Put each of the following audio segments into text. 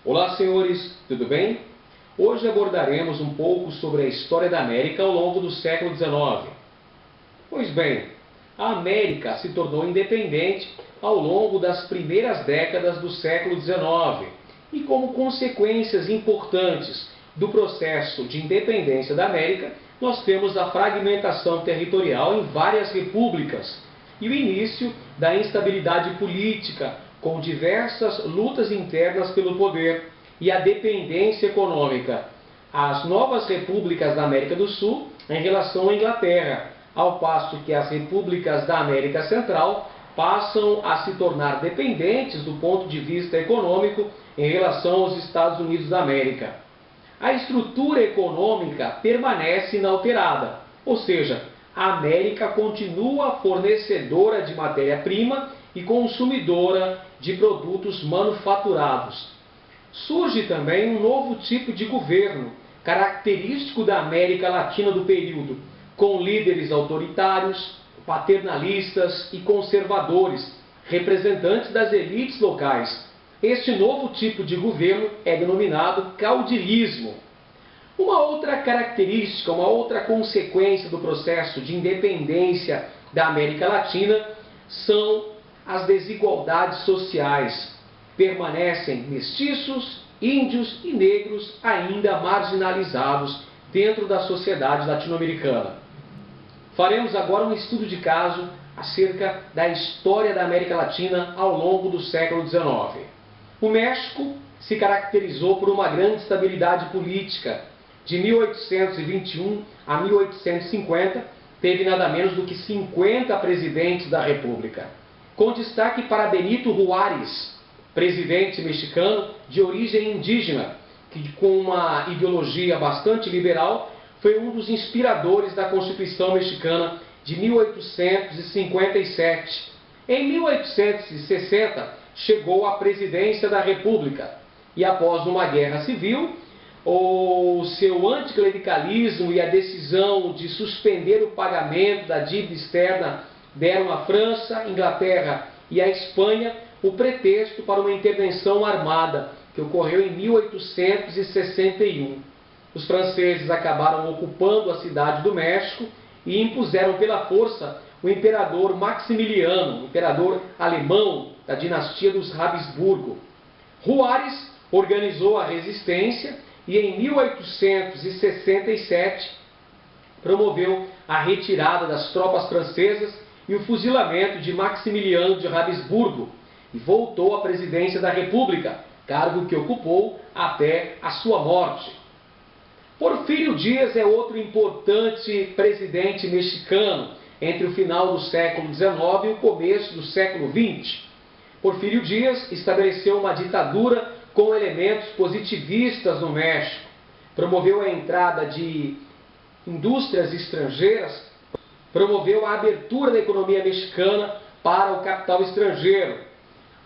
Olá, senhores, tudo bem? Hoje abordaremos um pouco sobre a história da América ao longo do século XIX. Pois bem, a América se tornou independente ao longo das primeiras décadas do século XIX e, como consequências importantes do processo de independência da América, nós temos a fragmentação territorial em várias repúblicas e o início da instabilidade política, com diversas lutas internas pelo poder e a dependência econômica. As novas repúblicas da América do Sul em relação à Inglaterra, ao passo que as repúblicas da América Central passam a se tornar dependentes do ponto de vista econômico em relação aos Estados Unidos da América. A estrutura econômica permanece inalterada, ou seja, a América continua fornecedora de matéria-prima e consumidora de produtos manufaturados. Surge também um novo tipo de governo, característico da América Latina do período, com líderes autoritários, paternalistas e conservadores, representantes das elites locais. Este novo tipo de governo é denominado caudilismo. Uma outra característica, uma outra consequência do processo de independência da América Latina são as desigualdades sociais. Permanecem mestiços, índios e negros ainda marginalizados dentro da sociedade latino-americana. Faremos agora um estudo de caso acerca da história da América Latina ao longo do século XIX. O México se caracterizou por uma grande estabilidade política. De 1821 a 1850, teve nada menos do que 50 presidentes da República, com destaque para Benito Juárez, presidente mexicano de origem indígena, que com uma ideologia bastante liberal, foi um dos inspiradores da Constituição Mexicana de 1857. Em 1860, chegou à presidência da República e, após uma guerra civil, o seu anticlericalismo e a decisão de suspender o pagamento da dívida externa deram à França, Inglaterra e à Espanha o pretexto para uma intervenção armada que ocorreu em 1861. Os franceses acabaram ocupando a cidade do México e impuseram pela força o imperador Maximiliano, imperador alemão da dinastia dos Habsburgo. Juárez organizou a resistência e em 1867 promoveu a retirada das tropas francesas e o fuzilamento de Maximiliano de Habsburgo e voltou à presidência da República, cargo que ocupou até a sua morte. Porfírio Dias é outro importante presidente mexicano entre o final do século XIX e o começo do século XX. Porfírio Dias estabeleceu uma ditadura com elementos positivistas no México, promoveu a entrada de indústrias estrangeiras, promoveu a abertura da economia mexicana para o capital estrangeiro,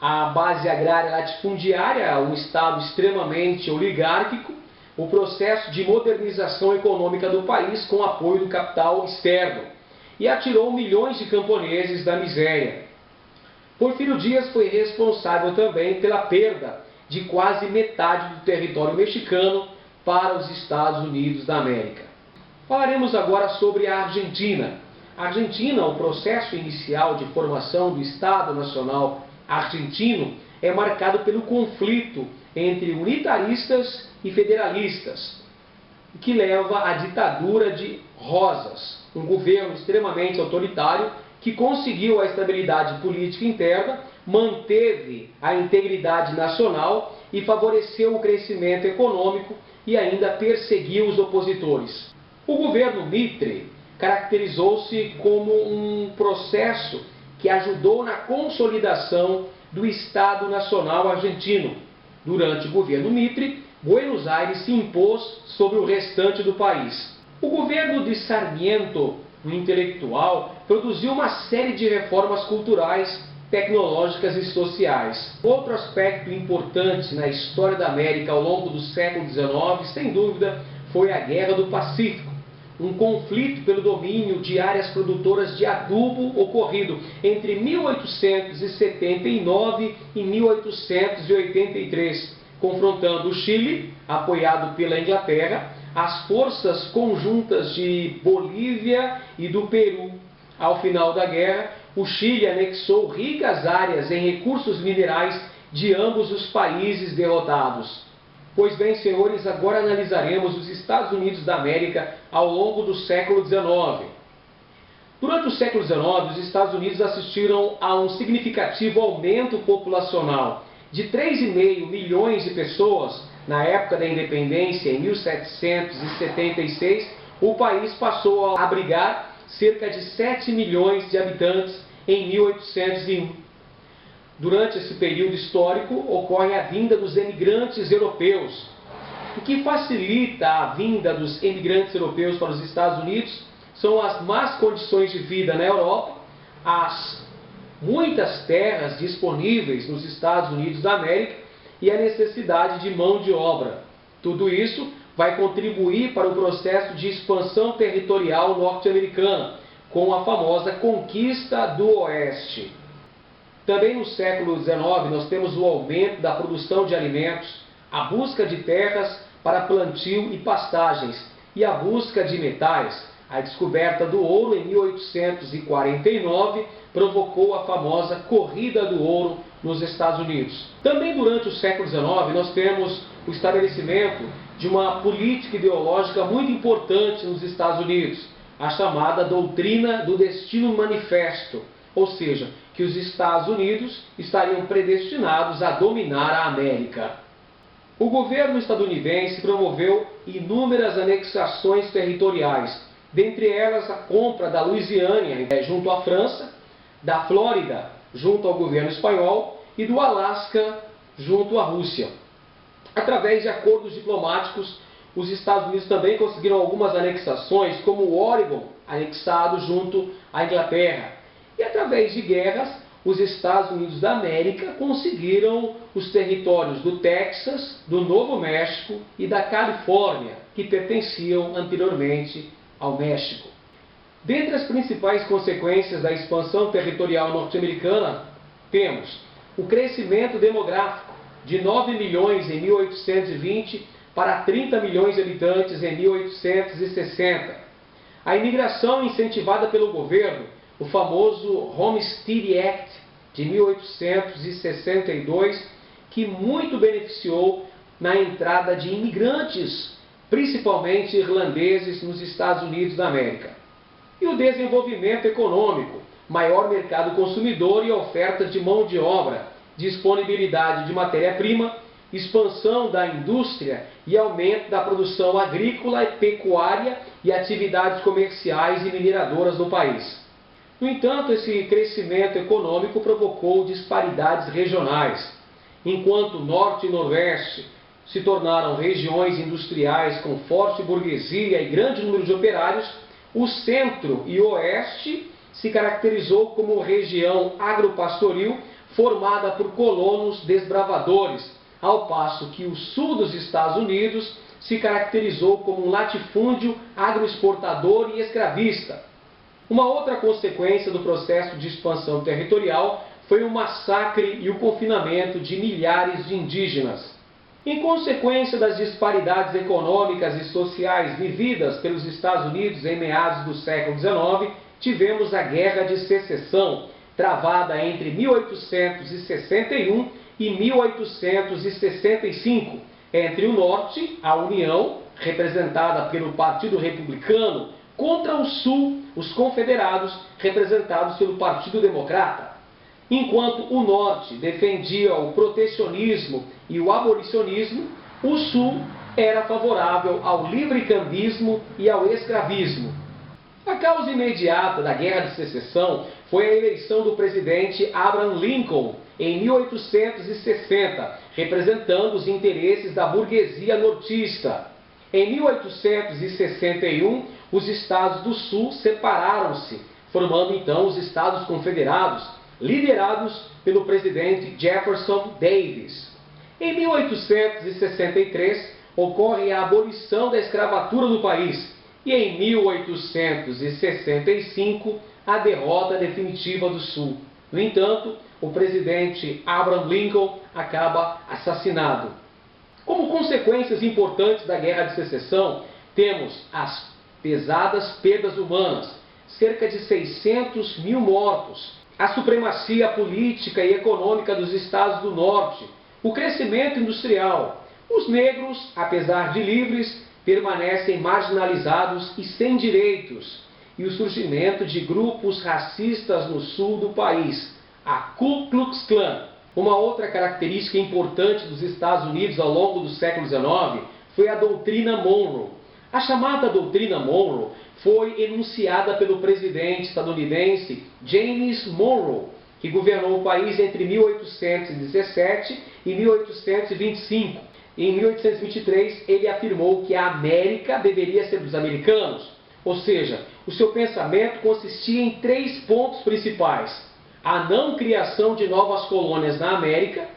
a base agrária latifundiária, um Estado extremamente oligárquico, o processo de modernização econômica do país com apoio do capital externo, e atirou milhões de camponeses da miséria. Porfírio Dias foi responsável também pela perda de quase metade do território mexicano para os Estados Unidos da América. Falaremos agora sobre a Argentina. A Argentina, o processo inicial de formação do Estado Nacional argentino é marcado pelo conflito entre unitaristas e federalistas, que leva à ditadura de Rosas, um governo extremamente autoritário que conseguiu a estabilidade política interna, manteve a integridade nacional e favoreceu o crescimento econômico e ainda perseguiu os opositores. O governo Mitre caracterizou-se como um processo que ajudou na consolidação do Estado Nacional argentino. Durante o governo Mitre, Buenos Aires se impôs sobre o restante do país. O governo de Sarmiento, um intelectual, produziu uma série de reformas culturais, tecnológicas e sociais. Outro aspecto importante na história da América ao longo do século XIX, sem dúvida, foi a Guerra do Pacífico, um conflito pelo domínio de áreas produtoras de adubo ocorrido entre 1879 e 1883, confrontando o Chile, apoiado pela Inglaterra, as forças conjuntas de Bolívia e do Peru. Ao final da guerra, o Chile anexou ricas áreas em recursos minerais de ambos os países derrotados. Pois bem, senhores, agora analisaremos os Estados Unidos da América ao longo do século XIX. Durante o século XIX, os Estados Unidos assistiram a um significativo aumento populacional. De 3,5 milhões de pessoas, na época da independência, em 1776, o país passou a abrigar cerca de 7 milhões de habitantes em 1801. Durante esse período histórico, ocorre a vinda dos emigrantes europeus. O que facilita a vinda dos emigrantes europeus para os Estados Unidos são as más condições de vida na Europa, as muitas terras disponíveis nos Estados Unidos da América e a necessidade de mão de obra. Tudo isso vai contribuir para o processo de expansão territorial norte-americana, com a famosa Conquista do Oeste. Também no século XIX nós temos o aumento da produção de alimentos, a busca de terras para plantio e pastagens e a busca de metais. A descoberta do ouro em 1849 provocou a famosa Corrida do Ouro nos Estados Unidos. Também durante o século XIX nós temos o estabelecimento de uma política ideológica muito importante nos Estados Unidos, a chamada Doutrina do Destino Manifesto, ou seja, que os Estados Unidos estariam predestinados a dominar a América. O governo estadunidense promoveu inúmeras anexações territoriais, dentre elas a compra da Louisiana junto à França, da Flórida junto ao governo espanhol e do Alasca junto à Rússia. Através de acordos diplomáticos, os Estados Unidos também conseguiram algumas anexações, como o Oregon, anexado junto à Inglaterra. E através de guerras, os Estados Unidos da América conseguiram os territórios do Texas, do Novo México e da Califórnia, que pertenciam anteriormente ao México. Dentre as principais consequências da expansão territorial norte-americana, temos o crescimento demográfico de 9 milhões em 1820 para 30 milhões de habitantes em 1860. A imigração incentivada pelo governo, o famoso Homestead Act de 1862, que muito beneficiou na entrada de imigrantes, principalmente irlandeses, nos Estados Unidos da América. E o desenvolvimento econômico, maior mercado consumidor e oferta de mão de obra, disponibilidade de matéria-prima, expansão da indústria e aumento da produção agrícola e pecuária e atividades comerciais e mineradoras no país. No entanto, esse crescimento econômico provocou disparidades regionais. Enquanto Norte e Nordeste se tornaram regiões industriais com forte burguesia e grande número de operários, o Centro e Oeste se caracterizou como região agropastoril formada por colonos desbravadores, ao passo que o Sul dos Estados Unidos se caracterizou como um latifúndio agroexportador e escravista. Uma outra consequência do processo de expansão territorial foi o massacre e o confinamento de milhares de indígenas. Em consequência das disparidades econômicas e sociais vividas pelos Estados Unidos em meados do século XIX, tivemos a Guerra de Secessão, travada entre 1861 e 1865, entre o Norte, a União, representada pelo Partido Republicano, contra o Sul, os Confederados, representados pelo Partido Democrata. Enquanto o Norte defendia o protecionismo e o abolicionismo, o Sul era favorável ao livre-cambismo e ao escravismo. A causa imediata da Guerra de Secessão foi a eleição do presidente Abraham Lincoln em 1860, representando os interesses da burguesia nortista. Em 1861, os estados do Sul separaram-se, formando então os Estados Confederados, liderados pelo presidente Jefferson Davis. Em 1863, ocorre a abolição da escravatura no país e em 1865, a derrota definitiva do Sul. No entanto, o presidente Abraham Lincoln acaba assassinado. Como consequências importantes da Guerra de Secessão, temos as pesadas perdas humanas, cerca de 600 mil mortos, a supremacia política e econômica dos estados do norte, o crescimento industrial. Os negros, apesar de livres, permanecem marginalizados e sem direitos, e o surgimento de grupos racistas no sul do país, a Ku Klux Klan. Uma outra característica importante dos Estados Unidos ao longo do século XIX foi a doutrina Monroe. A chamada doutrina Monroe foi enunciada pelo presidente estadunidense James Monroe, que governou o país entre 1817 e 1825. Em 1823, ele afirmou que a América deveria ser dos americanos, ou seja, o seu pensamento consistia em 3 pontos principais: a não criação de novas colônias na América,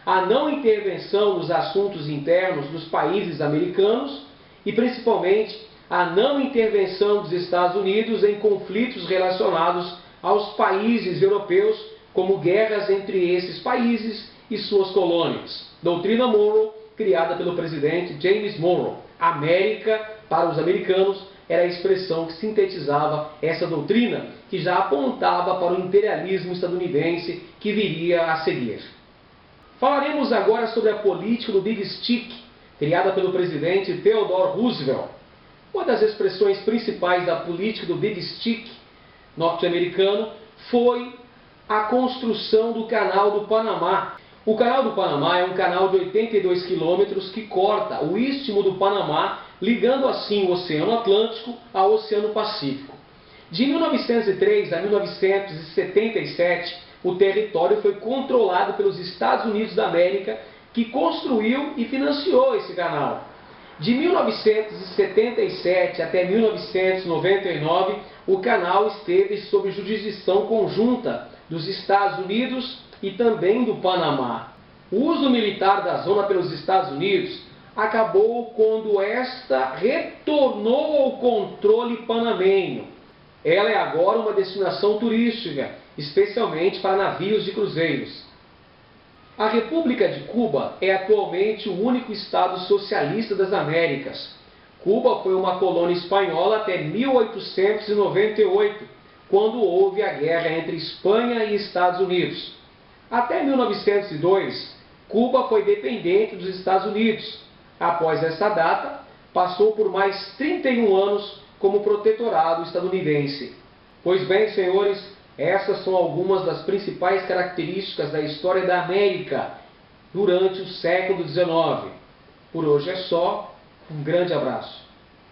a não intervenção nos assuntos internos dos países americanos e, principalmente, a não intervenção dos Estados Unidos em conflitos relacionados aos países europeus, como guerras entre esses países e suas colônias. Doutrina Monroe, criada pelo presidente James Monroe. América, para os americanos, era a expressão que sintetizava essa doutrina, que já apontava para o imperialismo estadunidense que viria a seguir. Falaremos agora sobre a política do Big Stick, criada pelo presidente Theodore Roosevelt. Uma das expressões principais da política do Big Stick norte-americano foi a construção do Canal do Panamá. O Canal do Panamá é um canal de 82 quilômetros que corta o Istmo do Panamá, ligando assim o Oceano Atlântico ao Oceano Pacífico. De 1903 a 1977, o território foi controlado pelos Estados Unidos da América, que construiu e financiou esse canal. De 1977 até 1999, o canal esteve sob jurisdição conjunta dos Estados Unidos e também do Panamá. O uso militar da zona pelos Estados Unidos acabou quando esta retornou ao controle panamenho. Ela é agora uma destinação turística, especialmente para navios de cruzeiros. A República de Cuba é atualmente o único estado socialista das Américas. Cuba foi uma colônia espanhola até 1898, quando houve a guerra entre Espanha e Estados Unidos. Até 1902, Cuba foi dependente dos Estados Unidos. Após essa data, passou por mais 31 anos como protetorado estadunidense. Pois bem, senhores, essas são algumas das principais características da história da América durante o século XIX. Por hoje é só. Um grande abraço.